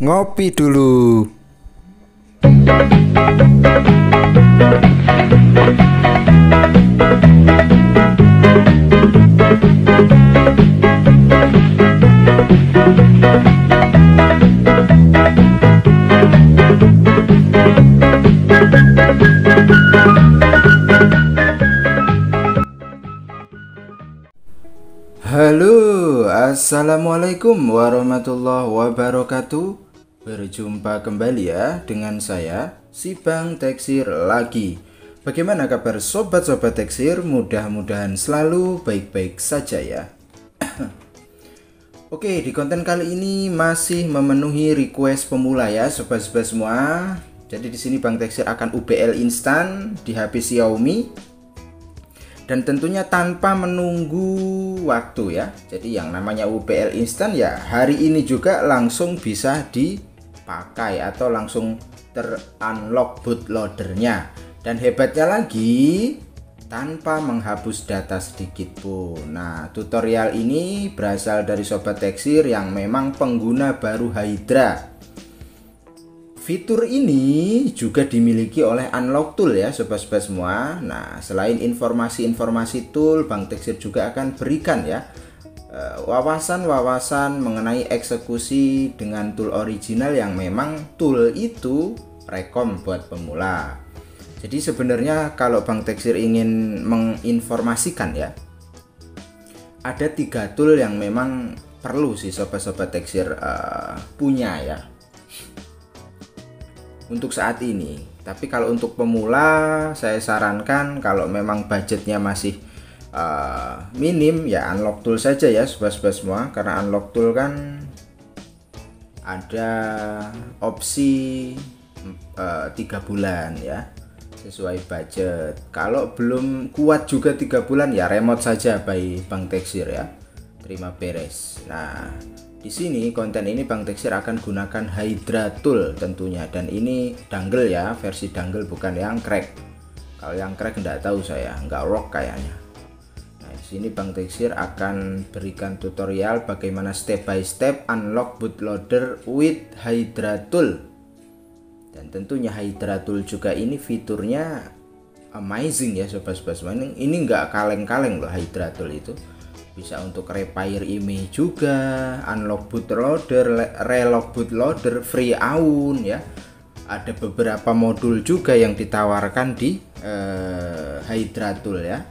Ngopi dulu. Halo, assalamualaikum warahmatullahi wabarakatuh. Berjumpa kembali ya dengan saya, si Bang Teksir lagi. Bagaimana kabar sobat-sobat Teksir? Mudah-mudahan selalu baik-baik saja ya. Oke, di konten kali ini masih memenuhi request pemula ya, sobat-sobat semua. Jadi di sini Bang Teksir akan UBL instan di HP Xiaomi. Dan tentunya tanpa menunggu waktu ya. Jadi yang namanya UBL instan ya hari ini juga langsung bisa dipakai atau langsung ter-unlock bootloadernya. Dan hebatnya lagi tanpa menghapus data sedikit pun. Nah, tutorial ini berasal dari sobat Teksir yang memang pengguna baru Hydra. Fitur ini juga dimiliki oleh Unlock Tool ya sobat-sobat semua. Nah, selain informasi-informasi tool, Bang Teksir juga akan berikan ya wawasan-wawasan mengenai eksekusi dengan tool original yang memang tool itu rekom buat pemula. Jadi sebenarnya kalau Bang Teksir ingin menginformasikan ya, ada 3 tool yang memang perlu sih sobat-sobat Teksir punya ya untuk saat ini. Tapi kalau untuk pemula saya sarankan kalau memang budgetnya masih minim ya Unlock Tool saja ya sobat-sobat semua, karena Unlock Tool kan ada opsi 3 bulan ya sesuai budget. Kalau belum kuat juga 3 bulan ya remote saja by Bang Teksir ya, terima beres. Nah, di sini konten ini Bang Teksir akan gunakan Hydra Tool tentunya, dan ini dangle ya, versi dangle bukan yang crack. Kalau yang crack enggak tahu saya, enggak rock kayaknya. Nah, di sini Bang Teksir akan berikan tutorial bagaimana step by step unlock bootloader with Hydra Tool. Dan tentunya Hydra Tool juga ini fiturnya amazing ya sobat-sobat semua. Ini enggak kaleng-kaleng loh Hydra Tool itu. Bisa untuk repair image juga, unlock bootloader, relock bootloader, free aun ya. Ada beberapa modul juga yang ditawarkan di Hydra Tool ya.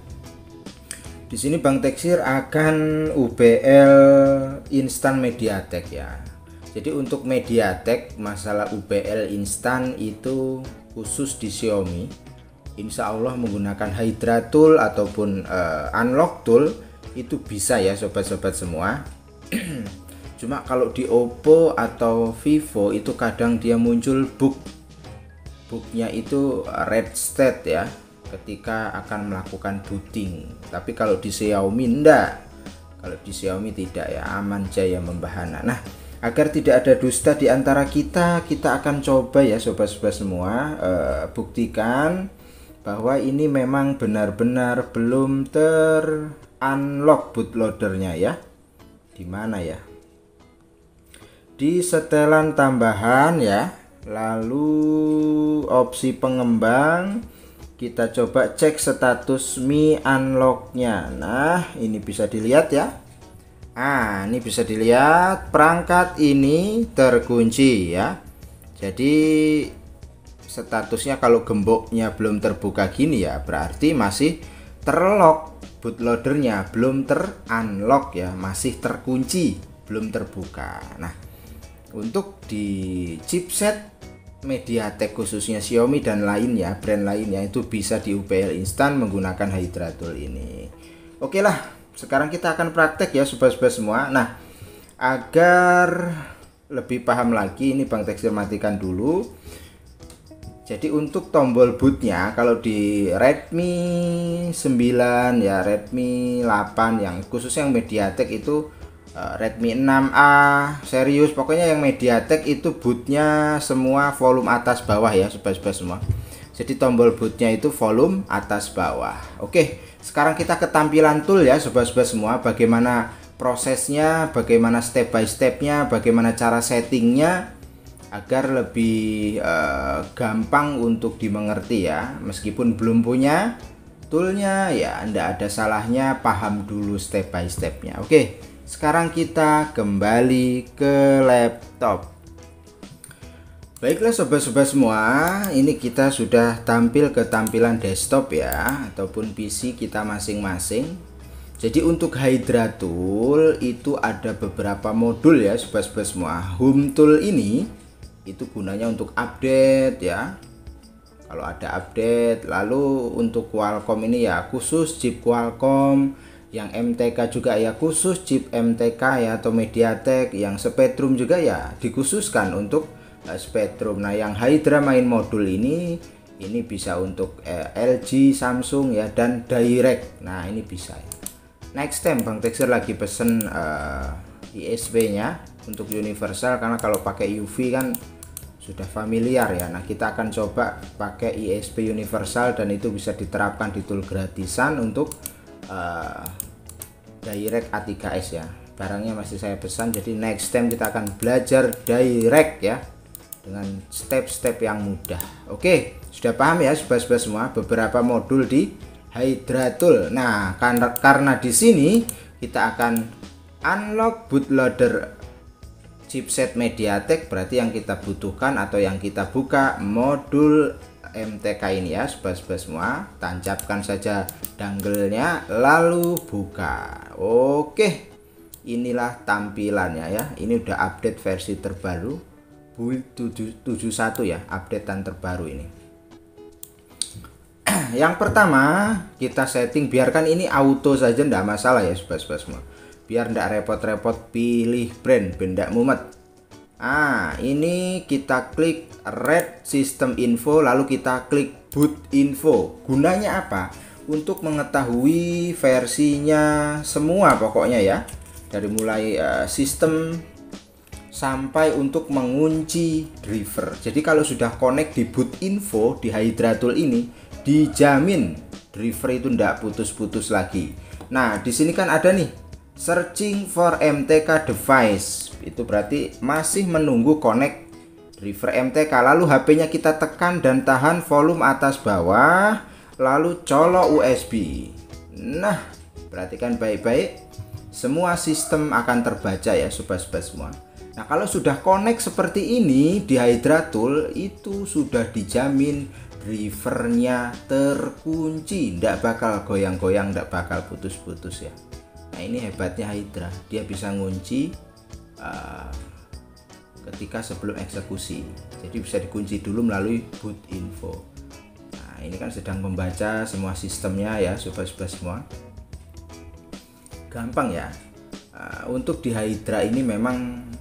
Di sini Bang Teksir akan UBL instan MediaTek ya. Jadi untuk MediaTek masalah UBL instan itu khusus di Xiaomi. Insya Allah menggunakan Hydra Tool ataupun Unlock Tool itu bisa ya sobat-sobat semua. Cuma kalau di Oppo atau Vivo itu kadang dia muncul bugnya itu red state ya ketika akan melakukan booting. Tapi kalau di Xiaomi enggak. Kalau di Xiaomi tidak ya, aman jaya membahana. Nah, agar tidak ada dusta di antara kita akan coba ya sobat-sobat semua buktikan bahwa ini memang benar-benar belum unlock bootloadernya ya. Di mana ya? Di setelan tambahan ya. Lalu opsi pengembang, kita coba cek status Mi Unlock-nya. Nah, ini bisa dilihat ya. Ah, ini bisa dilihat perangkat ini terkunci ya. Jadi statusnya kalau gemboknya belum terbuka gini ya, berarti masih terlock. Bootloadernya belum ter-unlock ya, masih terkunci, belum terbuka. Nah, untuk di chipset MediaTek khususnya Xiaomi dan lainnya, brand lainnya itu bisa di UBL instan menggunakan Hydra Tool ini. Oke lah, sekarang kita akan praktek ya sobat-sobat semua. Nah, agar lebih paham lagi ini Bang Teksir matikan dulu. Jadi untuk tombol bootnya kalau di Redmi 9 ya, Redmi 8 yang khusus yang MediaTek itu Redmi 6A serius, pokoknya yang MediaTek itu bootnya semua volume atas bawah ya sobat-sobat semua. Jadi tombol bootnya itu volume atas bawah. Oke, sekarang kita ke tampilan tool ya sobat-sobat semua, bagaimana prosesnya, bagaimana step by stepnya, bagaimana cara settingnya. agar lebih gampang untuk dimengerti ya. Meskipun belum punya toolnya ya, ndak ada salahnya paham dulu step by stepnya. Oke, sekarang kita kembali ke laptop. Baiklah sobat-sobat semua, ini kita sudah tampil ke tampilan desktop ya, ataupun PC kita masing-masing. Jadi untuk Hydra Tool itu ada beberapa modul ya sobat-sobat semua. Home Tool ini itu gunanya untuk update ya, kalau ada update. Lalu untuk Qualcomm ini ya khusus chip Qualcomm, yang MTK juga ya khusus chip MTK ya, atau MediaTek. Yang Spreadtrum juga ya dikhususkan untuk Spreadtrum. Nah yang Hydra main modul ini bisa untuk LG, Samsung ya, dan Direct. Nah ini bisa ya. Next time Bang Texer lagi pesen ISP nya untuk universal, karena kalau pakai UV kan sudah familiar ya. Nah kita akan coba pakai ISP universal dan itu bisa diterapkan di tool gratisan untuk Direct A3S ya. Barangnya masih saya pesan, jadi next time kita akan belajar Direct ya, dengan step-step yang mudah. Oke, sudah paham ya sobat-sobat semua beberapa modul di Hydra Tool. Nah, karena di sini kita akan unlock bootloader chipset MediaTek, berarti yang kita butuhkan atau yang kita buka modul MTK ini ya sobat-sobat semua. Tancapkan saja dangle-nya lalu buka. Oke, inilah tampilannya ya. Ini udah update versi terbaru build 771 ya, updatean terbaru ini. Yang pertama kita setting, biarkan ini auto saja, ndak masalah ya sobat-sobat semua, biar ndak repot-repot pilih brand, benda mumet. Ini kita klik Red System Info, lalu kita klik Boot Info. Gunanya apa? Untuk mengetahui versinya semua pokoknya ya, dari mulai sistem sampai untuk mengunci driver. Jadi kalau sudah connect di Boot Info di Hydra Tool ini, dijamin driver itu ndak putus-putus lagi. Nah di sini kan ada nih searching for MTK device, itu berarti masih menunggu connect driver MTK. Lalu HP-nya kita tekan dan tahan volume atas bawah, lalu colok USB. Nah perhatikan baik-baik, semua sistem akan terbaca ya sobat-sobat semua. Nah kalau sudah connect seperti ini di Hydra Tool, itu sudah dijamin drivernya terkunci, ndak bakal goyang-goyang, ndak bakal putus-putus ya. Nah ini hebatnya Hydra, dia bisa ngunci ketika sebelum eksekusi, jadi bisa dikunci dulu melalui Boot Info. Nah ini kan sedang membaca semua sistemnya ya sobat-sobat semua, gampang ya. Untuk di Hydra ini memang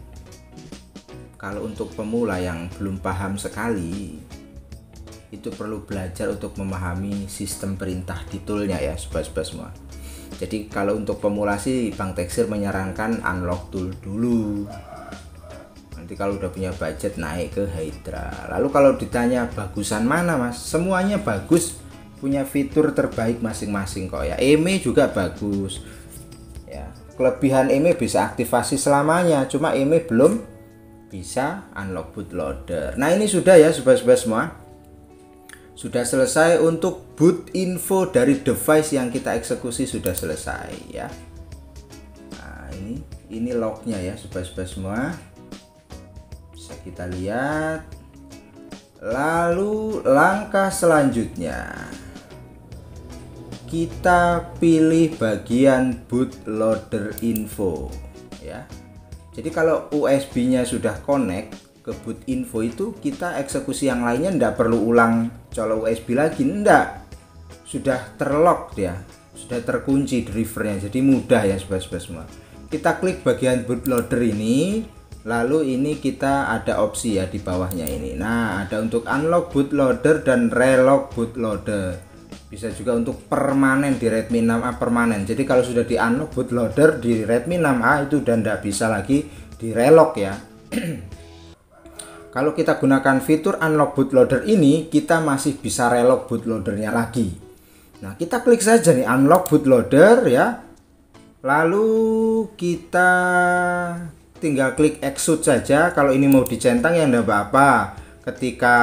kalau untuk pemula yang belum paham sekali, itu perlu belajar untuk memahami sistem perintah di toolnya ya sobat-sobat semua. Jadi kalau untuk pemula sih Bang Texer menyarankan unlock tool dulu, nanti kalau udah punya budget naik ke Hydra. Lalu kalau ditanya bagusan mana mas, semuanya bagus, punya fitur terbaik masing-masing kok ya. EME juga bagus ya, kelebihan EME bisa aktivasi selamanya, cuma EME belum bisa unlock bootloader. Nah ini sudah ya sobat-sobat semua, sudah selesai untuk boot info dari device yang kita eksekusi, sudah selesai ya. Nah ini lognya ya sobat-sobat semua, bisa kita lihat. Lalu langkah selanjutnya kita pilih bagian bootloader info ya. Jadi kalau USB-nya sudah connect ke Boot Info, itu kita eksekusi yang lainnya ndak perlu ulang colok USB lagi, ndak. Sudah terlock dia, sudah terkunci drivernya, jadi mudah ya sobat-sobat semua. Kita klik bagian bootloader ini, lalu ini kita ada opsi ya di bawahnya ini. Nah ada untuk unlock bootloader dan relock bootloader. Bisa juga untuk permanen di Redmi 6A permanen. Jadi kalau sudah di unlock bootloader di Redmi 6A itu udah ndak bisa lagi di relock ya. Kalau kita gunakan fitur unlock bootloader ini, kita masih bisa relock bootloadernya lagi. Nah kita klik saja nih unlock bootloader ya, lalu kita tinggal klik execute saja. Kalau ini mau dicentang ya enggak apa-apa, ketika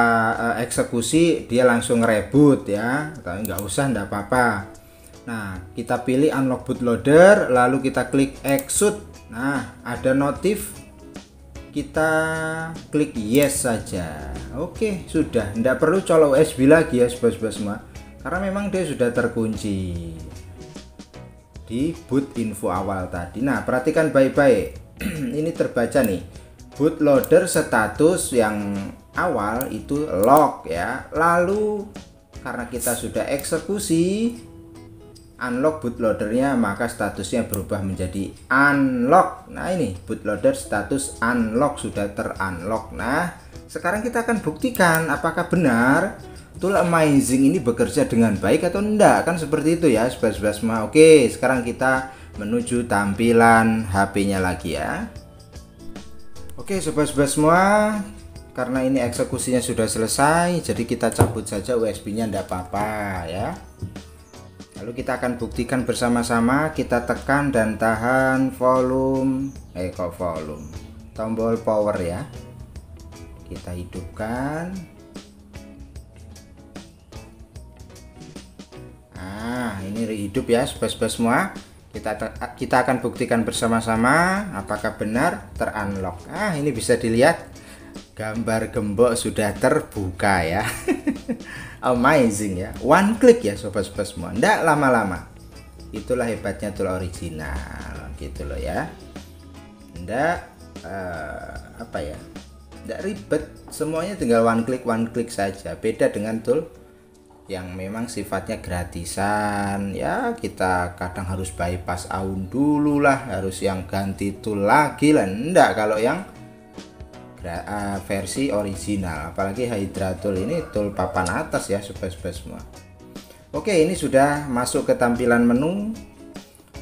eksekusi dia langsung reboot ya, tapi nggak usah, enggak apa-apa. Nah, kita pilih unlock bootloader, lalu kita klik execute. Nah, ada notif, kita klik yes saja. Oke, sudah, enggak perlu colok USB lagi ya sobat-sobat semua, karena memang dia sudah terkunci di boot info awal tadi. Nah, perhatikan baik-baik. Ini terbaca nih, bootloader status yang awal itu lock ya. Lalu karena kita sudah eksekusi unlock bootloadernya, maka statusnya berubah menjadi unlock. Nah, ini bootloader status unlock, sudah terunlock. Nah, sekarang kita akan buktikan apakah benar tool Amazing ini bekerja dengan baik atau enggak, kan seperti itu ya sobat-sobat semua. Oke, sekarang kita menuju tampilan HP-nya lagi ya. Oke sobat-sobat semua, karena ini eksekusinya sudah selesai, jadi kita cabut saja USB-nya, enggak apa-apa ya. Lalu kita akan buktikan bersama-sama. Kita tekan dan tahan volume, tombol power ya. Kita hidupkan. Nah, ini hidup ya sobat-sobat semua. Kita akan buktikan bersama-sama apakah benar terunlock. Nah, ini bisa dilihat gambar gembok sudah terbuka ya. Amazing ya, one click ya sobat-sobat semua, ndak lama-lama. Itulah hebatnya tool original gitu loh ya. Ndak ndak ribet, semuanya tinggal one click saja. Beda dengan tool yang memang sifatnya gratisan ya, kita kadang harus bypass AUN dulu lah, harus yang ganti tool lagi lah. Ndak kalau yang versi original, apalagi Hydra Tool ini tool papan atas ya sobat-sobat semua. Oke, ini sudah masuk ke tampilan menu.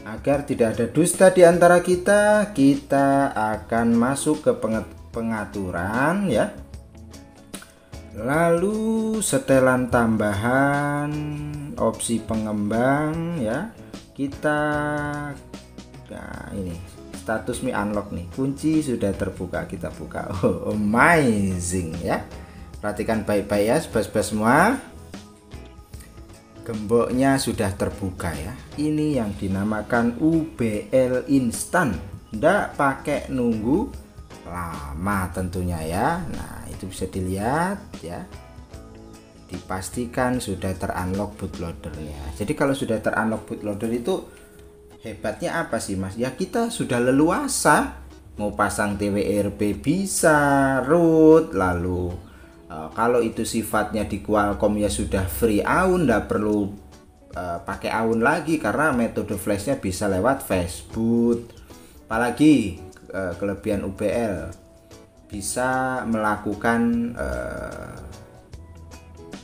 Agar tidak ada dusta di antara kita akan masuk ke pengaturan ya. Lalu setelan tambahan, opsi pengembang ya. Nah, ini status Mi unlock nih, kunci sudah terbuka, kita buka. Oh, amazing ya. Perhatikan baik-baik ya sobat-sobat semua, gemboknya sudah terbuka ya. Ini yang dinamakan UBL instan, ndak pakai nunggu lama tentunya ya. Nah, itu bisa dilihat ya, dipastikan sudah terunlock bootloadernya. Jadi kalau sudah terunlock bootloader itu hebatnya apa sih mas? Ya kita sudah leluasa, mau pasang TWRP bisa, root, lalu kalau itu sifatnya di Qualcomm ya sudah free AUN, nggak perlu pakai AUN lagi karena metode flashnya bisa lewat fastboot. Apalagi kelebihan UBL bisa melakukan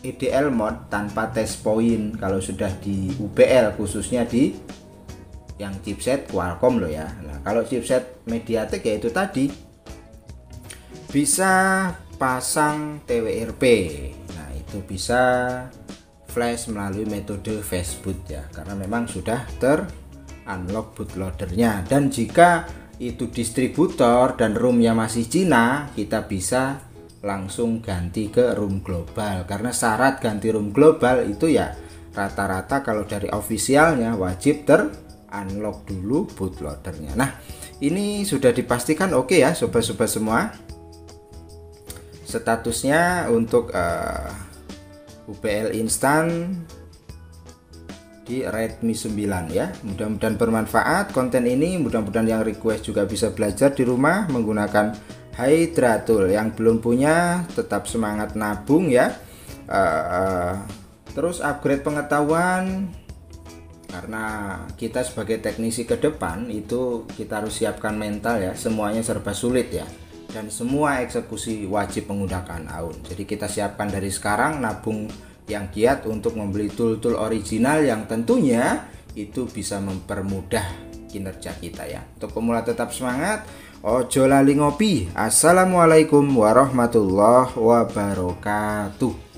EDL mode tanpa test point kalau sudah di UBL, khususnya di yang chipset Qualcomm loh ya. Nah, kalau chipset MediaTek ya itu tadi bisa pasang TWRP. Nah, itu bisa flash melalui metode fastboot ya, karena memang sudah terunlock bootloadernya. Dan jika itu distributor dan ROM-nya masih Cina, kita bisa langsung ganti ke ROM global, karena syarat ganti ROM global itu ya rata-rata kalau dari officialnya wajib unlock dulu bootloadernya. Nah, ini sudah dipastikan oke ya sobat-sobat semua. Statusnya untuk UBL instan di Redmi 9 ya. Mudah-mudahan bermanfaat konten ini, mudah-mudahan yang request juga bisa belajar di rumah menggunakan Hydra Tool. Yang belum punya tetap semangat nabung ya. Terus upgrade pengetahuan, karena kita sebagai teknisi ke depan itu kita harus siapkan mental ya, semuanya serba sulit ya, dan semua eksekusi wajib menggunakan AUN. Jadi kita siapkan dari sekarang, nabung yang giat untuk membeli tool-tool original yang tentunya itu bisa mempermudah kinerja kita ya. Untuk pemula tetap semangat, ojo lali ngopi. Assalamualaikum warahmatullahi wabarakatuh.